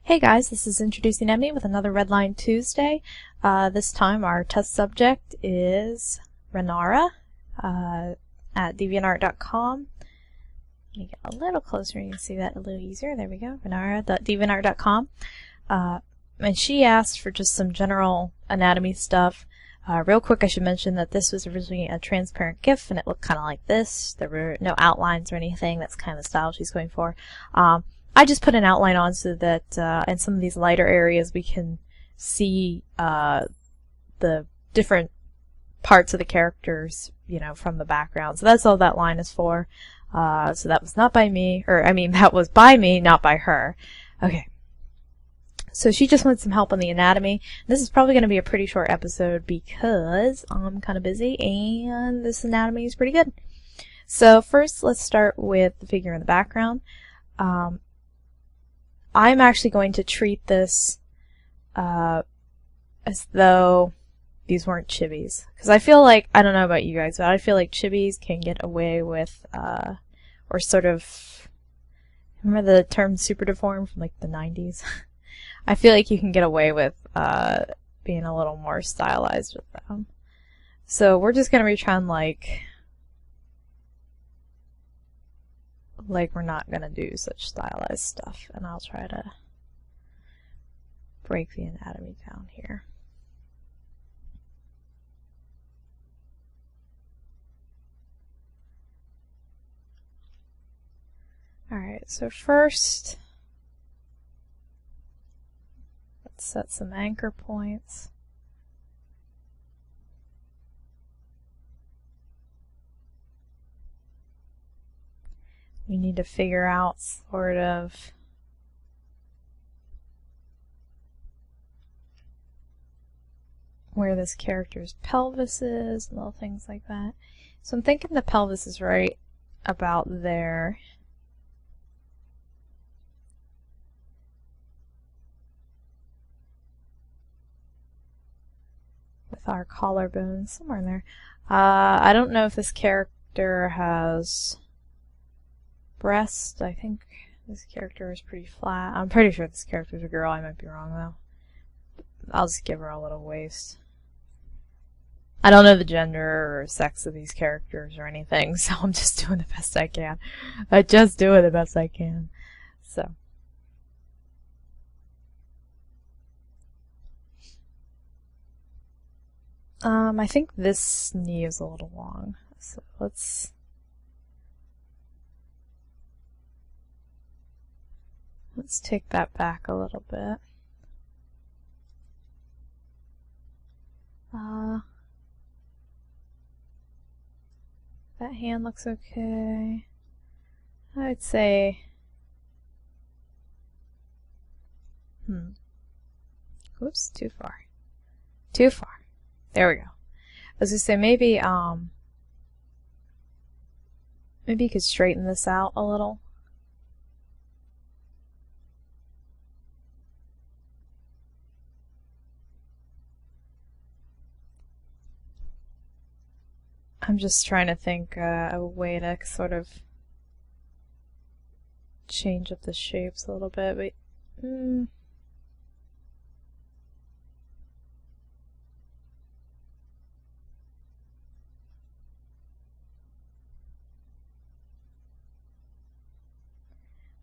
Hey guys, this is Introducing Emmy with another Redline Tuesday. This time our test subject is Renara at deviantart.com. Let me get a little closer, you can see that a little easier. There we go, renara.deviantart.com. And she asked for just some general anatomy stuff. Real quick, I should mention that this was originally a transparent GIF and it looked kind of like this. There were no outlines or anything. That's kind of the style she's going for. I just put an outline on so that in some of these lighter areas we can see the different parts of the characters, you know, from the background. So that's all that line is for. So that was not by me, or I mean that was by me, not by her. Okay. So she just wanted some help on the anatomy. This is probably going to be a pretty short episode because I'm kind of busy and this anatomy is pretty good. So first let's start with the figure in the background. I'm actually going to treat this as though these weren't chibis. Because I feel like, I don't know about you guys, but I feel like chibis can get away with, or sort of, remember the term super deformed from like the 90s? I feel like you can get away with being a little more stylized with them. So we're just going to pretend like we're not going to do such stylized stuff. And I'll try to break the anatomy down here. Alright, so first, let's set some anchor points. We need to figure out sort of where this character's pelvis is and little things like that. So I'm thinking the pelvis is right about there. With our collarbone somewhere in there. I don't know if this character has breast. I think this character is pretty flat. I'm pretty sure this character is a girl. I might be wrong though. I'll just give her a little waist. I don't know the gender or sex of these characters or anything, so I'm just doing the best I can. I'm just doing the best I can. So. I think this knee is a little long, so let's take that back a little bit. That hand looks okay. I'd say, oops, too far. Too far. There we go. As I say, maybe you could straighten this out a little. I'm just trying to think a way to sort of change up the shapes a little bit, but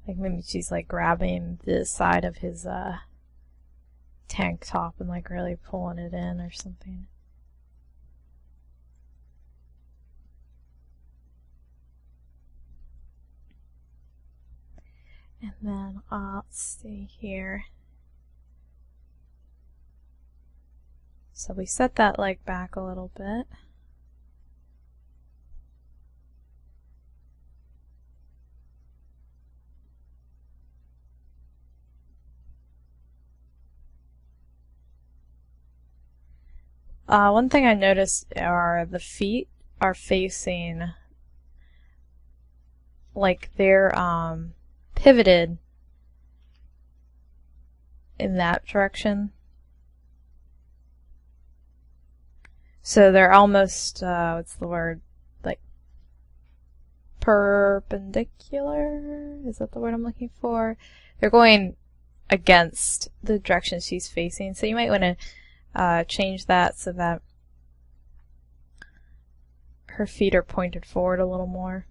like maybe she's like grabbing the side of his tank top and like really pulling it in or something. And then let's see here. So we set that leg back a little bit. One thing I noticed are the feet are facing like they're pivoted in that direction. So they're almost, what's the word, like perpendicular? Is that the word I'm looking for? They're going against the direction she's facing. So you might want to change that so that her feet are pointed forward a little more.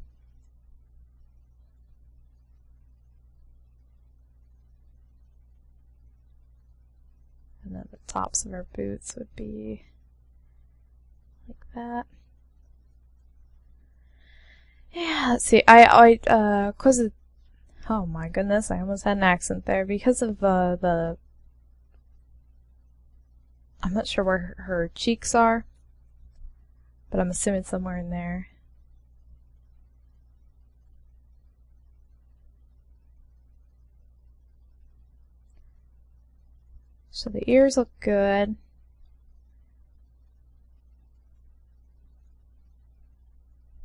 And then the tops of her boots would be like that. Yeah, let's see. Cause of, oh my goodness, I almost had an accent there. Because of I'm not sure where her cheeks are, but I'm assuming somewhere in there. So the ears look good.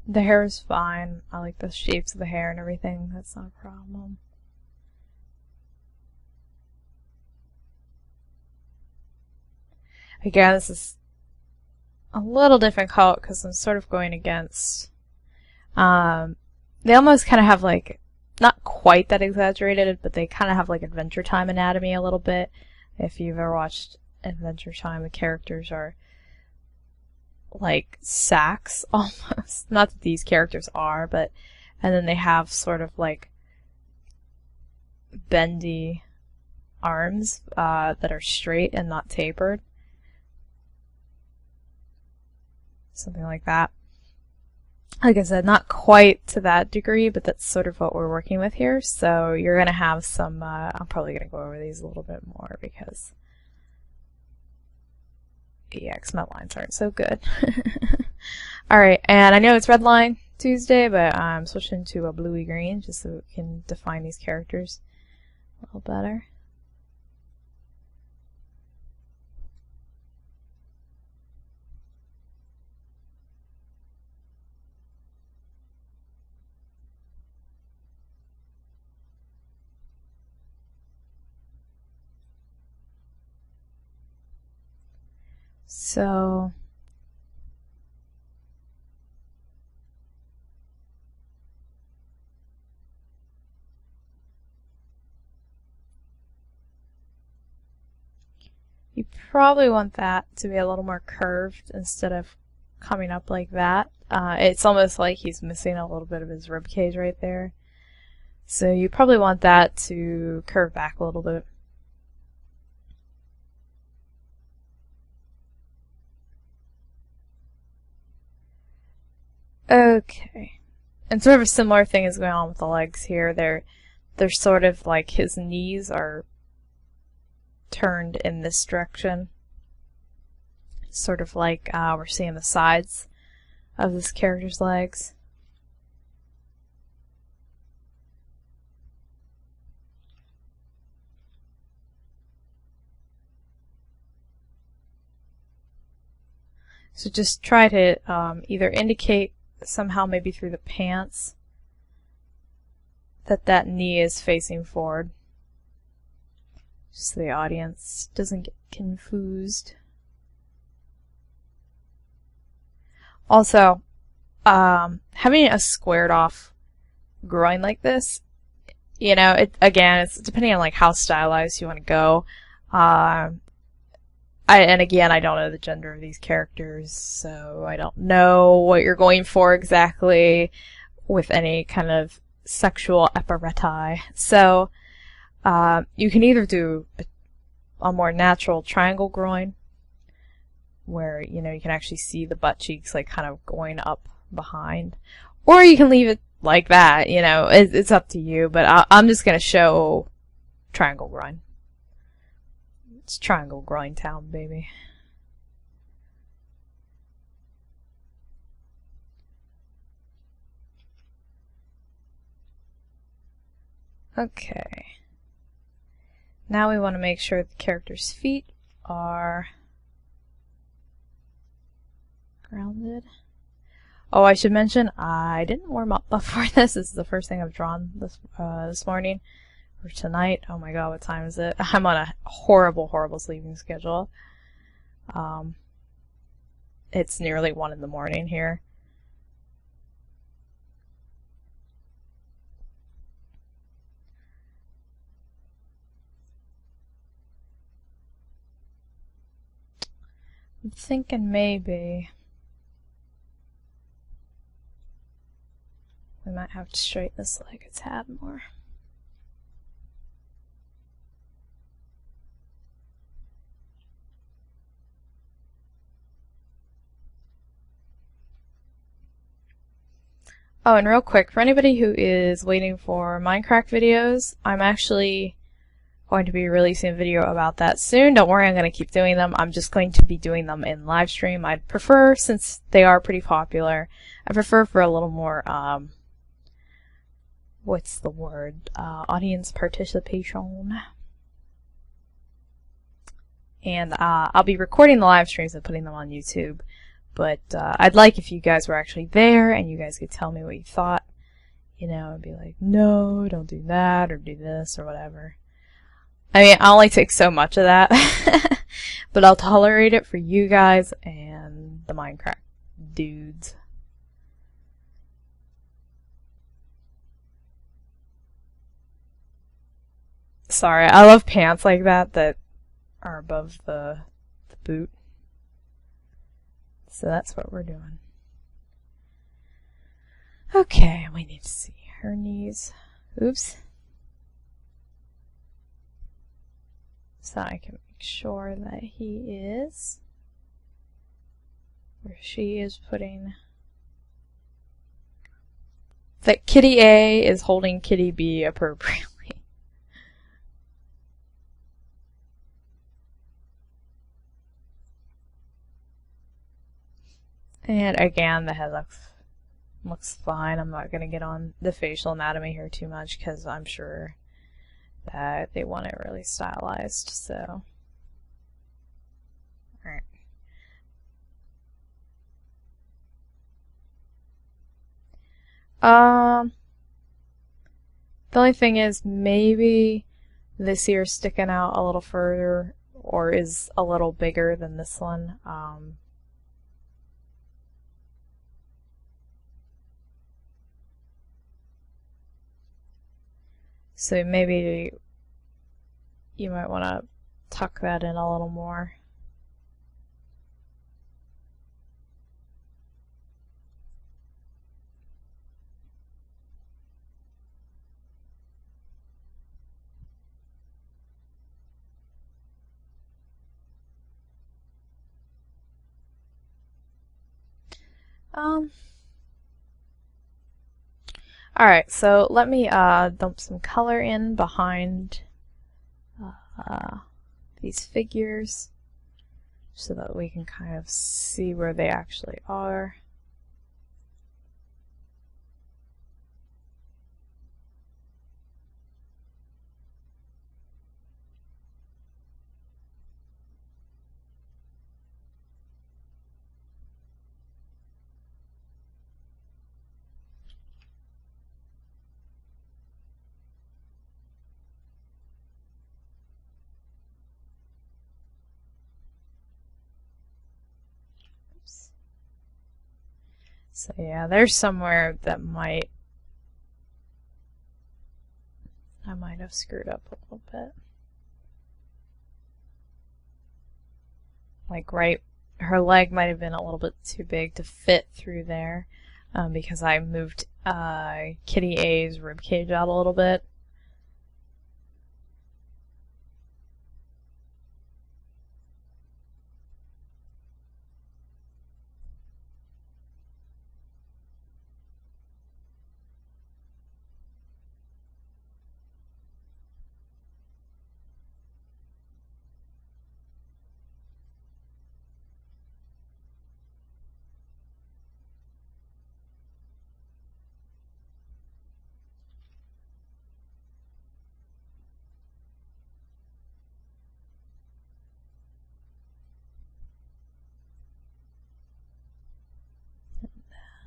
The hair is fine. I like the shapes of the hair and everything. That's not a problem. Again, this is a little different color because I'm sort of going against. They almost kind of have like, not quite that exaggerated, but they kind of have like Adventure Time anatomy a little bit. If you've ever watched Adventure Time, the characters are like sacks almost. Not that these characters are, but and then they have sort of like bendy arms that are straight and not tapered. Something like that. Like I said, not quite to that degree, but that's sort of what we're working with here. So you're going to have some, I'm probably going to go over these a little bit more because, yeah, my lines aren't so good. Alright, and I know it's Redline Tuesday, but I'm switching to a bluey green just so we can define these characters a little better. So you probably want that to be a little more curved instead of coming up like that. It's almost like he's missing a little bit of his rib cage right there. So you probably want that to curve back a little bit. Okay. And sort of a similar thing is going on with the legs here. They're sort of like his knees are turned in this direction. Sort of like we're seeing the sides of this character's legs. So just try to either indicate somehow maybe through the pants that knee is facing forward, just so the audience doesn't get confused. Also, having a squared off groin like this, you know, it's depending on like how stylized you want to go. And again, I don't know the gender of these characters, so I don't know what you're going for exactly with any kind of sexual apparatus. So, you can either do a more natural triangle groin, where, you know, you can actually see the butt cheeks like kind of going up behind, or you can leave it like that, you know, it's up to you, but I'm just gonna show triangle groin. It's triangle groin town, baby. Okay. Now we want to make sure the character's feet are grounded. Oh, I should mention, I didn't warm up before this. This is the first thing I've drawn this morning. Or tonight. Oh my god, what time is it? I'm on a horrible, horrible sleeping schedule. It's nearly 1 in the morning here. I'm thinking maybe we might have to straighten this leg a tad more. Oh, and real quick, for anybody who is waiting for Minecraft videos, I'm actually going to be releasing a video about that soon. Don't worry, I'm going to keep doing them. I'm just going to be doing them in live stream. I'd prefer, since they are pretty popular, I prefer for a little more, what's the word? Audience participation. And I'll be recording the live streams and putting them on YouTube. But I'd like if you guys were actually there and you guys could tell me what you thought. You know, and be like, no, don't do that, or do this, or whatever. I mean, I only take so much of that. But I'll tolerate it for you guys and the Minecraft dudes. Sorry, I love pants like that that are above the boot. So that's what we're doing. Okay, we need to see her knees. Oops. So I can make sure that he is, or she is putting, that Kitty A is holding Kitty B appropriately. And again, the head looks fine. I'm not going to get on the facial anatomy here too much because I'm sure that they want it really stylized. So, alright. The only thing is maybe this ear is sticking out a little further or is a little bigger than this one. So maybe you might want to tuck that in a little more. Alright, so let me dump some color in behind these figures so that we can kind of see where they actually are. So yeah, there's somewhere that I might have screwed up a little bit. Like her leg might have been a little bit too big to fit through there because I moved Kitty A's ribcage out a little bit.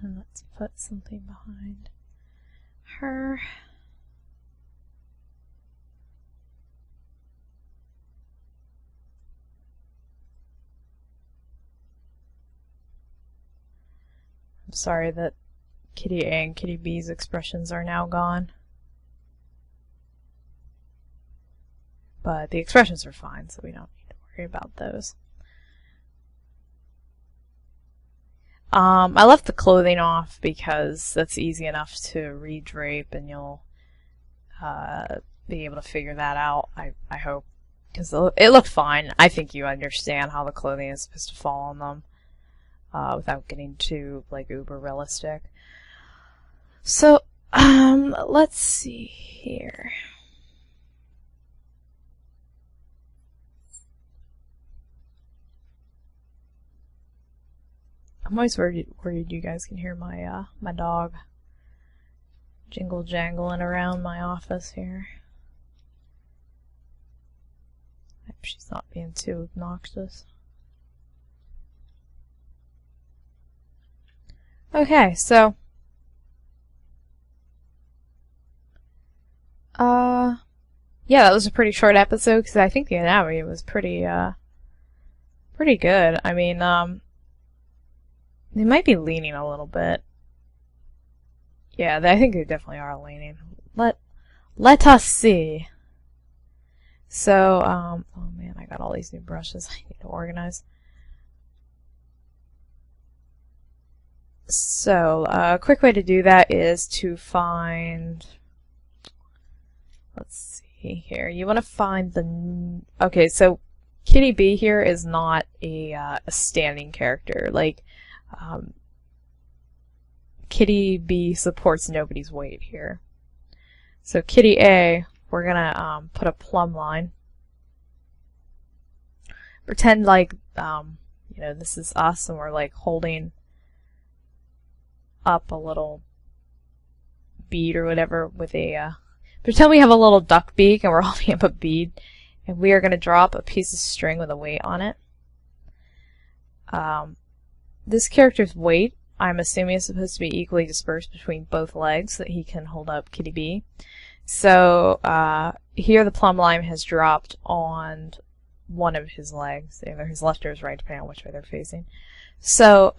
And let's put something behind her. I'm sorry that Kitty A and Kitty B's expressions are now gone. But the expressions are fine, so we don't need to worry about those. I left the clothing off because that's easy enough to redrape, and you'll be able to figure that out, I hope. Because it looked fine. I think you understand how the clothing is supposed to fall on them without getting too, like, uber realistic. So, let's see here. I'm always worried you guys can hear my my dog jingle jangling around my office here. I hope she's not being too obnoxious. Okay, so yeah, that was a pretty short episode because I think the anatomy was pretty good. I mean, they might be leaning a little bit. Yeah, I think they definitely are leaning. Let us see. So, oh man, I got all these new brushes I need to organize. So, a quick way to do that is to find, let's see here, you want to find the, okay, so Kitty B here is not a standing character. Like, Kitty B supports nobody's weight here. So Kitty A, we're gonna put a plumb line. Pretend like, you know, this is us and we're like holding up a little bead or whatever with a, pretend we have a little duck beak and we're holding up a bead, and we are gonna drop a piece of string with a weight on it. This character's weight, I'm assuming, is supposed to be equally dispersed between both legs so that he can hold up Kitty B. So here the plumb line has dropped on one of his legs, either his left or his right, depending on which way they're facing. So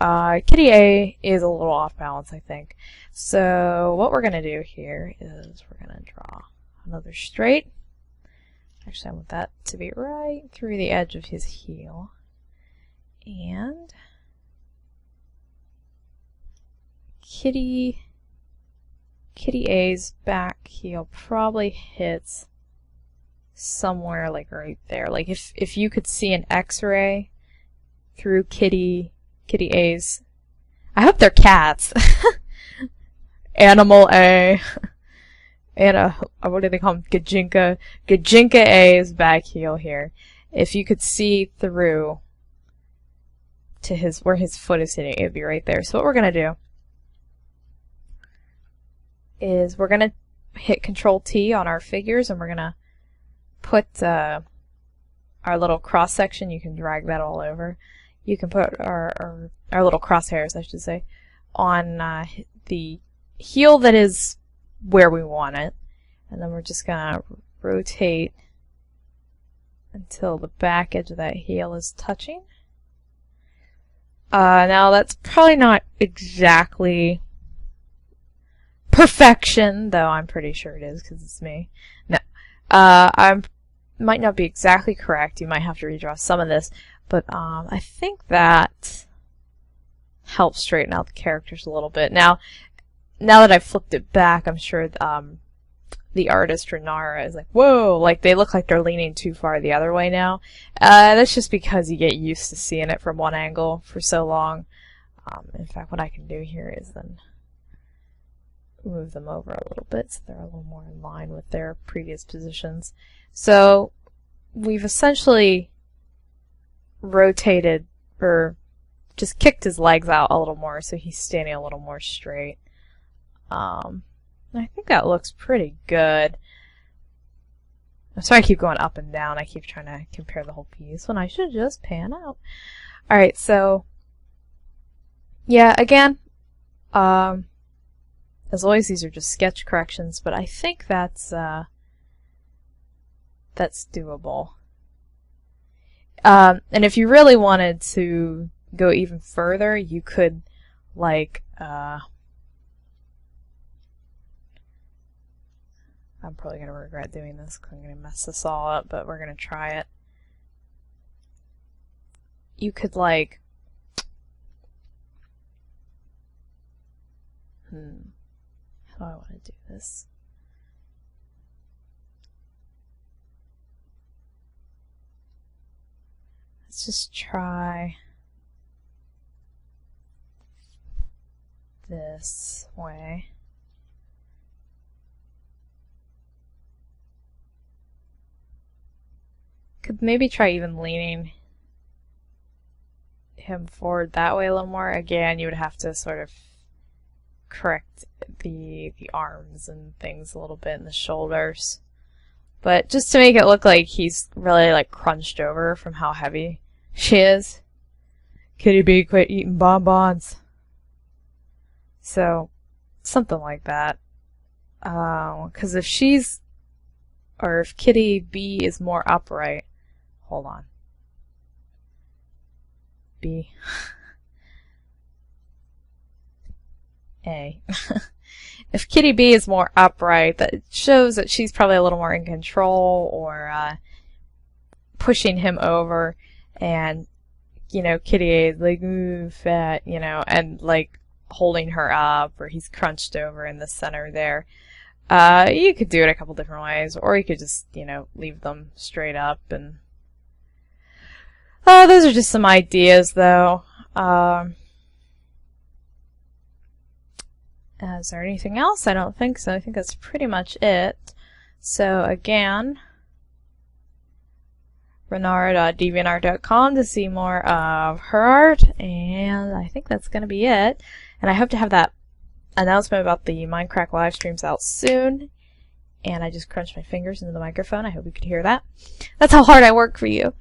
Kitty A is a little off balance, I think. So what we're going to do here is we're going to draw another straight. Actually, I want that to be right through the edge of his heel. And Kitty A's back heel probably hits somewhere like right there. Like if you could see an X-ray through Kitty A's, I hope they're cats. Animal A. And what do they call them? Gajinka A's back heel here. If you could see through to where his foot is hitting, it would be right there. So what we're gonna do is we're gonna hit Control T on our figures, and we're gonna put our little cross section. You can drag that all over. You can put our little crosshairs, I should say, on the heel that is where we want it, and then we're just gonna rotate until the back edge of that heel is touching. Now that's probably not exactly perfection, though I'm pretty sure it is because it's me. No, I might not be exactly correct. You might have to redraw some of this, but I think that helps straighten out the characters a little bit. Now that I've flipped it back, I'm sure the artist Renara is like, whoa, like they look like they're leaning too far the other way now. That's just because you get used to seeing it from one angle for so long. In fact, what I can do here is then move them over a little bit so they're a little more in line with their previous positions. So we've essentially rotated, or just kicked his legs out a little more so he's standing a little more straight. I think that looks pretty good. I'm sorry I keep going up and down. I keep trying to compare the whole piece when I should just pan out. Alright, so yeah, again, as always, these are just sketch corrections, but I think that's doable. And if you really wanted to go even further, you could, like, I'm probably going to regret doing this because I'm going to mess this all up, but we're going to try it. You could, like, How do I want to do this? Let's just try this way. Could maybe try even leaning him forward that way a little more. Again, you would have to sort of correct the arms and things a little bit and the shoulders. But just to make it look like he's really like crunched over from how heavy she is. Kitty B, quit eating bonbons. So, something like that. Because if Kitty B is more upright, hold on. B. A. If Kitty B is more upright, that shows that she's probably a little more in control or pushing him over, and Kitty A is like, ooh, fat, and like holding her up, or he's crunched over in the center there. You could do it a couple different ways, or you could just, leave them straight up. And those are just some ideas, though. Is there anything else? I don't think so. I think that's pretty much it. So again, renara.deviantart.com to see more of her art, and I think that's going to be it. And I hope to have that announcement about the Minecraft live streams out soon. And I just crunched my fingers into the microphone. I hope you could hear that. That's how hard I work for you.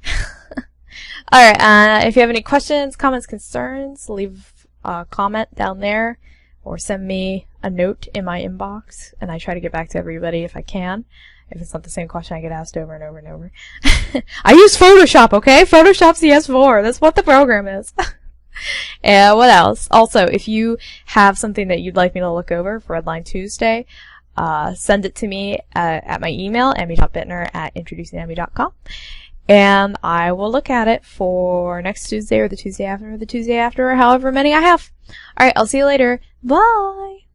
Alright, if you have any questions, comments, concerns, leave a comment down there, or send me a note in my inbox, and I try to get back to everybody if I can. If it's not the same question I get asked over and over and over. I use Photoshop, okay? Photoshop CS4. That's what the program is. And what else? Also, if you have something that you'd like me to look over for Redline Tuesday, send it to me at my email, emy.bitner@introducingemy.com. And I will look at it for next Tuesday or the Tuesday after or the Tuesday after, or however many I have. Alright, I'll see you later. Bye!